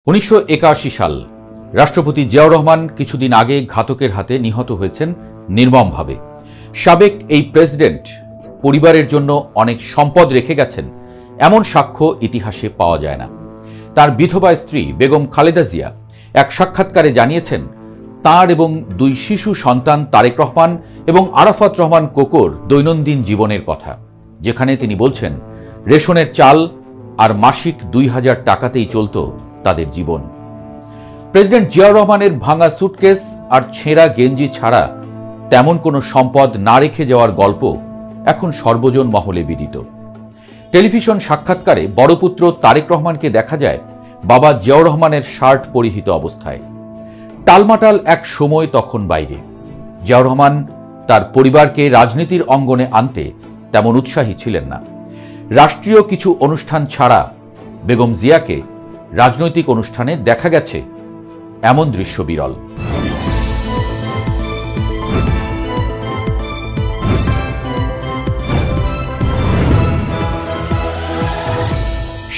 1981 সাল রাষ্ট্রপতি জিয়াউর রহমান কিছুদিন আগে ঘাতকের হাতে নিহত হয়েছেন নির্মমভাবে। সাবেক এই প্রেসিডেন্ট পরিবারের জন্য অনেক সম্পদ রেখে গেছেন, এমন সাক্ষ্য ইতিহাসে পাওয়া যায় না। তার বিধবা স্ত্রী বেগম খালেদা জিয়া এক সাক্ষাৎকারে জানিয়েছেন, তাঁর এবং দুই শিশু সন্তান তারেক রহমান এবং আরাফাত রহমান কোকোর দৈনন্দিন জীবনের কথা, যেখানে তিনি বলছেন রেশনের চাল আর মাসিক 2000 টাকাতেই চলত তাদের জীবন। প্রেসিডেন্ট জিয়াউর রহমানের ভাঙা সুটকেস আর ছেঁড়া গেঞ্জি ছাড়া তেমন কোনো সম্পদ না রেখে যাওয়ার গল্প এখন সর্বজন মহলে বিদিত। টেলিভিশন সাক্ষাৎকারে বড় পুত্র তারেক রহমানকে দেখা যায় বাবা জিয়াউর রহমানের শার্ট পরিহিত অবস্থায়। টালমাটাল এক সময় তখন বাইরে। জিয়াউর রহমান তার পরিবারকে রাজনীতির অঙ্গনে আনতে তেমন উৎসাহী ছিলেন না। রাষ্ট্রীয় কিছু অনুষ্ঠান ছাড়া বেগম জিয়াকে রাজনৈতিক অনুষ্ঠানে দেখা গেছে, এমন দৃশ্য বিরল।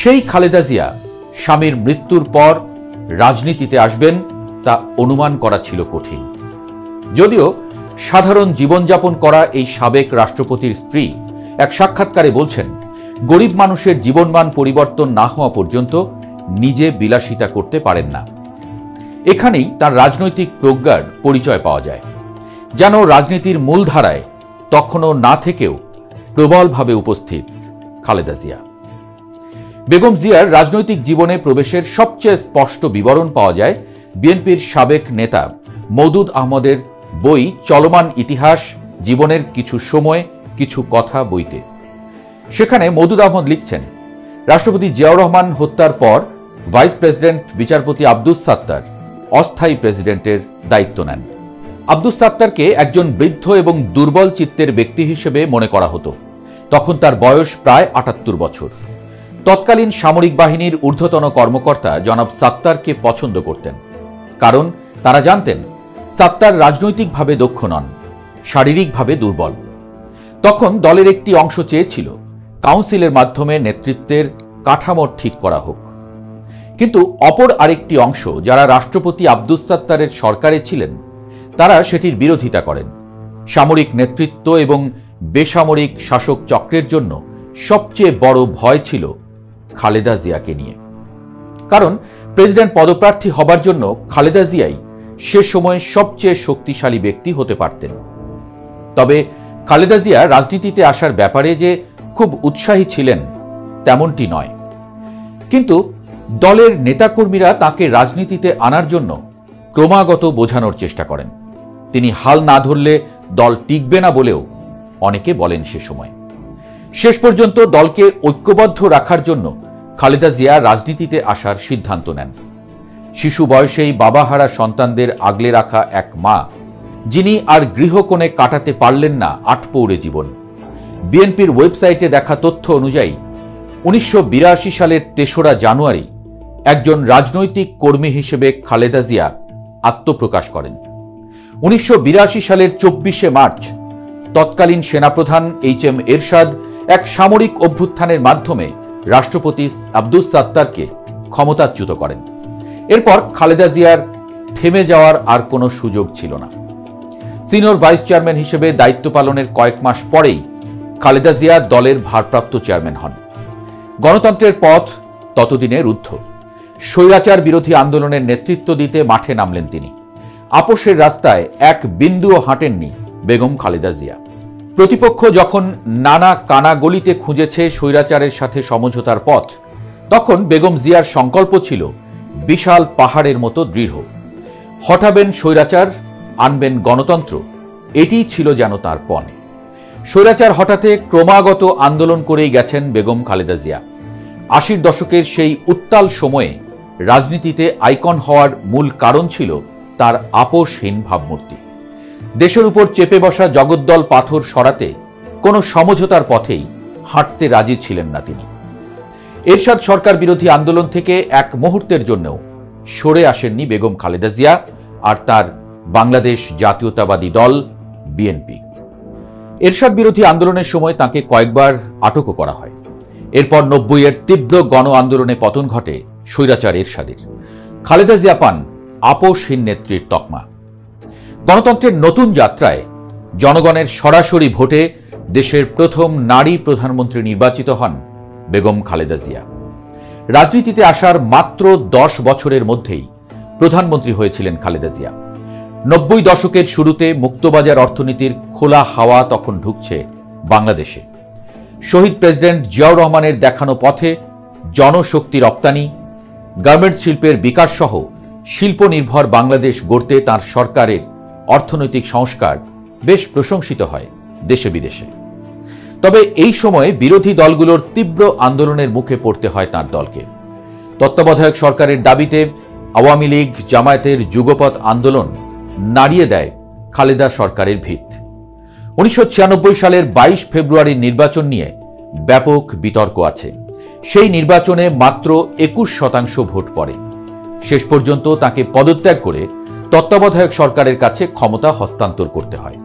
সেই খালেদা জিয়া স্বামীর মৃত্যুর পর রাজনীতিতে আসবেন তা অনুমান করা ছিল কঠিন। যদিও সাধারণ জীবনযাপন করা এই সাবেক রাষ্ট্রপতির স্ত্রী এক সাক্ষাৎকারে বলছেন, গরিব মানুষের জীবনমান পরিবর্তন না হওয়া পর্যন্ত নিজে বিলাসিতা করতে পারেন না। এখানেই তার রাজনৈতিক প্রজ্ঞার পরিচয় পাওয়া যায়, যেন রাজনীতির মূলধারায় তখনও না থেকেও প্রবলভাবে উপস্থিত খালেদা জিয়া। বেগম জিয়ার রাজনৈতিক জীবনে প্রবেশের সবচেয়ে স্পষ্ট বিবরণ পাওয়া যায় বিএনপির সাবেক নেতা মওদুদ আহমদের বই চলমান ইতিহাস, জীবনের কিছু সময় কিছু কথা বইতে। সেখানে মওদুদ আহমদ লিখছেন, রাষ্ট্রপতি জিয়াউর রহমান হত্যার পর ভাইস প্রেসিডেন্ট বিচারপতি আব্দুস সাত্তার অস্থায়ী প্রেসিডেন্টের দায়িত্ব নেন। আব্দুস সাত্তারকে একজন বৃদ্ধ এবং দুর্বল চিত্তের ব্যক্তি হিসেবে মনে করা হতো। তখন তার বয়স প্রায় 78 বছর। তৎকালীন সামরিক বাহিনীর ঊর্ধ্বতন কর্মকর্তা জনাব সাত্তারকে পছন্দ করতেন, কারণ তারা জানতেন সাত্তার রাজনৈতিকভাবে দক্ষ নন, শারীরিকভাবে দুর্বল। তখন দলের একটি অংশ চেয়েছিল কাউন্সিলের মাধ্যমে নেতৃত্বের কাঠামো ঠিক করা হোক, কিন্তু অপর আরেকটি অংশ, যারা রাষ্ট্রপতি আব্দুস সাত্তারের সরকারে ছিলেন, তারা সেটির বিরোধিতা করেন। সামরিক নেতৃত্ব এবং বেসামরিক শাসক চক্রের জন্য সবচেয়ে বড় ভয় ছিল খালেদা জিয়াকে নিয়ে, কারণ প্রেসিডেন্ট পদপ্রার্থী হবার জন্য খালেদা জিয়াই সে সময় সবচেয়ে শক্তিশালী ব্যক্তি হতে পারতেন। তবে খালেদা জিয়া রাজনীতিতে আসার ব্যাপারে যে খুব উৎসাহী ছিলেন তেমনটি নয়, কিন্তু দলের নেতাকর্মীরা তাকে রাজনীতিতে আনার জন্য ক্রমাগত বোঝানোর চেষ্টা করেন। তিনি হাল না ধরলে দল টিকবে না বলেও অনেকে বলেন সে সময়। শেষ পর্যন্ত দলকে ঐক্যবদ্ধ রাখার জন্য খালেদা জিয়া রাজনীতিতে আসার সিদ্ধান্ত নেন। শিশু বয়সেই বাবাহারা সন্তানদের আগলে রাখা এক মা, যিনি আর গৃহকোণে কাটাতে পারলেন না আটপৌরে জীবন। বিএনপির ওয়েবসাইটে দেখা তথ্য অনুযায়ী 1982 সালের 3রা জানুয়ারি একজন রাজনৈতিক কর্মী হিসেবে খালেদা জিয়া আত্মপ্রকাশ করেন। 1982 সালের 24শে মার্চ তৎকালীন সেনাপ্রধান HM এরশাদ এক সামরিক অভ্যুত্থানের মাধ্যমে রাষ্ট্রপতি আব্দুস সাত্তারকে ক্ষমতাচ্যুত করেন। এরপর খালেদা জিয়ার থেমে যাওয়ার আর কোনো সুযোগ ছিল না। সিনিয়র ভাইস চেয়ারম্যান হিসেবে দায়িত্ব পালনের কয়েক মাস পরেই খালেদা জিয়া দলের ভারপ্রাপ্ত চেয়ারম্যান হন। গণতন্ত্রের পথ ততদিনে রুদ্ধ। স্বৈরাচার বিরোধী আন্দোলনের নেতৃত্ব দিতে মাঠে নামলেন তিনি। আপোষের রাস্তায় এক বিন্দুও হাঁটেননি বেগম খালেদা জিয়া। প্রতিপক্ষ যখন নানা কানা গলিতে খুঁজেছে স্বৈরাচারের সাথে সমঝোতার পথ, তখন বেগম জিয়ার সংকল্প ছিল বিশাল পাহাড়ের মতো দৃঢ়। হটাবেন স্বৈরাচার, আনবেন গণতন্ত্র, এটিই ছিল যেন তার পণ। স্বৈরাচার হঠাতে ক্রমাগত আন্দোলন করেই গেছেন বেগম খালেদা জিয়া। 80 দশকের সেই উত্তাল সময়ে রাজনীতিতে আইকন হওয়ার মূল কারণ ছিল তার আপোষহীন ভাবমূর্তি। দেশের উপর চেপে বসা জগদ্দল পাথর সরাতে কোনো সমঝোতার পথেই হাঁটতে রাজি ছিলেন না তিনি। এরশাদ সরকার বিরোধী আন্দোলন থেকে এক মুহূর্তের জন্যও সরে আসেননি বেগম খালেদা জিয়া আর তার বাংলাদেশ জাতীয়তাবাদী দল বিএনপি। এরশাদ বিরোধী আন্দোলনের সময় তাকে কয়েকবার আটকও করা হয়। এরপর 90-এর তীব্র গণ আন্দোলনে পতন ঘটে স্বৈরাচার এরশাদের। খালেদা জিয়া পান আপোষহীন নেত্রীর তকমা। গণতন্ত্রের নতুন যাত্রায় জনগণের সরাসরি ভোটে দেশের প্রথম নারী প্রধানমন্ত্রী নির্বাচিত হন বেগম খালেদা জিয়া। রাজনীতিতে আসার মাত্র 10 বছরের মধ্যেই প্রধানমন্ত্রী হয়েছিলেন খালেদা জিয়া। 90 দশকের শুরুতে মুক্তবাজার অর্থনীতির খোলা হাওয়া তখন ঢুকছে বাংলাদেশে। শহীদ প্রেসিডেন্ট জিয়াউর রহমানের দেখানো পথে জনশক্তি রপ্তানি, গার্মেন্টস শিল্পের বিকাশ সহ শিল্প নির্ভর বাংলাদেশ গড়তে তাঁর সরকারের অর্থনৈতিক সংস্কার বেশ প্রশংসিত হয় দেশে বিদেশে। তবে এই সময়ে বিরোধী দলগুলোর তীব্র আন্দোলনের মুখে পড়তে হয় তাঁর দলকে। তত্ত্বাবধায়ক সরকারের দাবিতে আওয়ামী লীগ জামায়াতের যুগপৎ আন্দোলন নাড়িয়ে দেয় খালেদা সরকারের ভিত। 1996 সালের 22 ফেব্রুয়ারির নির্বাচন নিয়ে ব্যাপক বিতর্ক আছে। সেই নির্বাচনে মাত্র 21% ভোট পড়ে। শেষ পর্যন্ত তাকে পদত্যাগ করে তত্ত্বাবধায়ক সরকারের কাছে ক্ষমতা হস্তান্তর করতে হয়।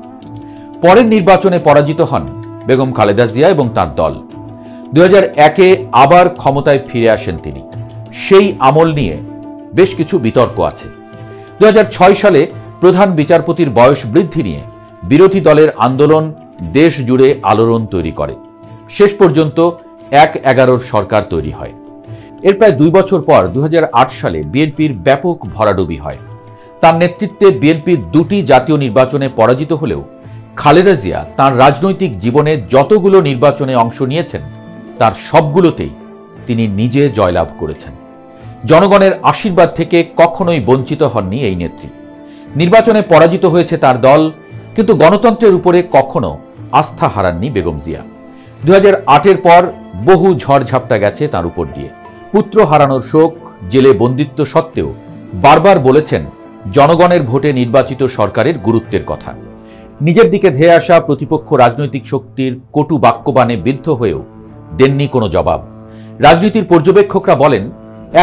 পরের নির্বাচনে পরাজিত হন বেগম খালেদা জিয়া এবং তার দল। 2001-এ আবার ক্ষমতায় ফিরে আসেন তিনি। সেই আমল নিয়ে বেশ কিছু বিতর্ক আছে। 2006 সালে প্রধান বিচারপতির বয়স বৃদ্ধি নিয়ে বিরোধী দলের আন্দোলন দেশ জুড়ে আলোড়ন তৈরি করে। শেষ পর্যন্ত 1-11 সরকার তৈরি হয়। এর প্রায় 2 বছর পর 2008 সালে বিএনপির ব্যাপক ভরাডুবি হয়। তার নেতৃত্বে বিএনপির 2টি জাতীয় নির্বাচনে পরাজিত হলেও খালেদা জিয়া তাঁর রাজনৈতিক জীবনে যতগুলো নির্বাচনে অংশ নিয়েছেন তার সবগুলোতেই তিনি নিজে জয়লাভ করেছেন। জনগণের আশীর্বাদ থেকে কখনোই বঞ্চিত হননি এই নেত্রী। নির্বাচনে পরাজিত হয়েছে তার দল, কিন্তু গণতন্ত্রের উপরে কখনো আস্থা হারাননি বেগম জিয়া। 2008-এর পর বহু ঝড়ঝাপটা গেছে তার উপর দিয়ে। পুত্র হারানোর শোক, জেলে বন্দিত্ব সত্ত্বেও বারবার বলেছেন জনগণের ভোটে নির্বাচিত সরকারের গুরুত্বের কথা। নিজের দিকে ধেয়ে আসা প্রতিপক্ষ রাজনৈতিক শক্তির কটু বাক্যবাণে বিদ্ধ হয়েও দেননি কোনো জবাব। রাজনীতির পর্যবেক্ষকরা বলেন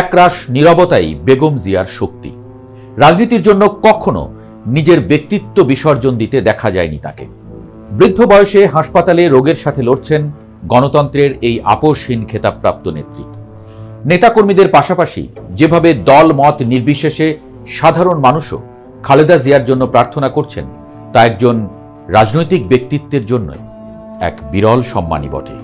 একরাশ নীরবতাই বেগম জিয়ার শক্তি। রাজনীতির জন্য কখনো নিজের ব্যক্তিত্ব বিসর্জন দিতে দেখা যায়নি তাকে। বৃদ্ধ বয়সে হাসপাতালে রোগের সাথে লড়ছেন গণতন্ত্রের এই আপোষহীন খেতাবপ্রাপ্ত নেত্রী। নেতাকর্মীদের পাশাপাশি যেভাবে দল মত নির্বিশেষে সাধারণ মানুষও খালেদা জিয়ার জন্য প্রার্থনা করছেন তা একজন রাজনৈতিক ব্যক্তিত্বের জন্য এক বিরল সম্মানই বটে।